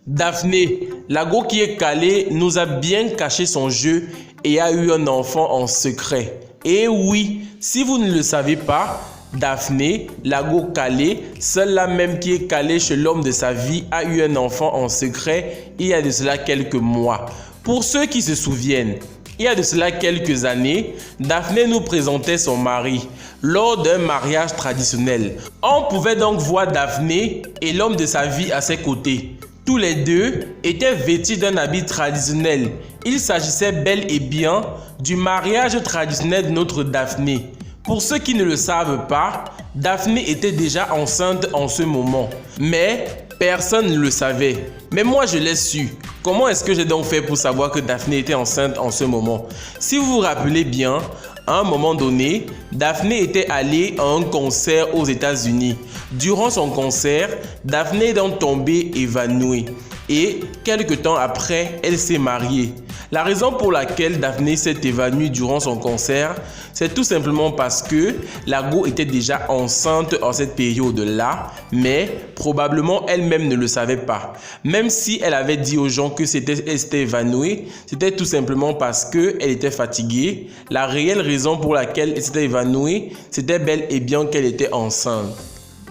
Daphné, la go qui est calée, nous a bien caché son jeu et a eu un enfant en secret. Et oui, si vous ne le savez pas, Daphné, la go calée, celle-là même qui est calée chez l'homme de sa vie, a eu un enfant en secret il y a de cela quelques mois. Pour ceux qui se souviennent, il y a de cela quelques années, Daphné nous présentait son mari lors d'un mariage traditionnel. On pouvait donc voir Daphné et l'homme de sa vie à ses côtés. Tous les deux étaient vêtus d'un habit traditionnel. Il s'agissait bel et bien du mariage traditionnel de notre Daphné. Pour ceux qui ne le savent pas, Daphné était déjà enceinte en ce moment. Mais personne ne le savait. Mais moi, je l'ai su. Comment est-ce que j'ai donc fait pour savoir que Daphné était enceinte en ce moment? Si vous vous rappelez bien, à un moment donné, Daphné était allée à un concert aux États-Unis. Durant son concert, Daphné est donc tombée évanouie. Et quelque temps après, elle s'est mariée. La raison pour laquelle Daphné s'est évanouie durant son concert, c'est tout simplement parce que la go était déjà enceinte en cette période-là, mais probablement elle-même ne le savait pas. Même si elle avait dit aux gens que elle s'était évanouie, c'était tout simplement parce qu'elle était fatiguée. La réelle raison pour laquelle elle s'était évanouie, c'était bel et bien qu'elle était enceinte.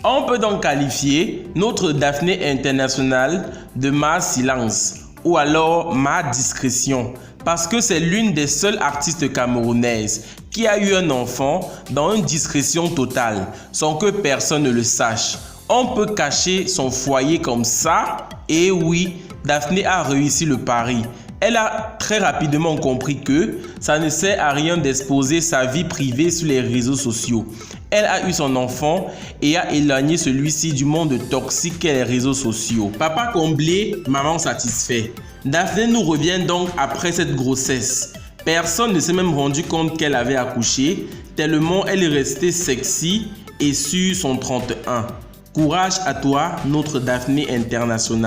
On peut donc qualifier notre Daphné internationale de ma silence ou alors ma discrétion parce que c'est l'une des seules artistes camerounaises qui a eu un enfant dans une discrétion totale sans que personne ne le sache. On peut cacher son foyer comme ça et oui, Daphné a réussi le pari. Elle a très rapidement compris que ça ne sert à rien d'exposer sa vie privée sur les réseaux sociaux. Elle a eu son enfant et a éloigné celui-ci du monde toxique qu'est les réseaux sociaux. Papa comblé, maman satisfait. Daphné nous revient donc après cette grossesse. Personne ne s'est même rendu compte qu'elle avait accouché, tellement elle est restée sexy et sur son 31. Courage à toi, notre Daphné internationale.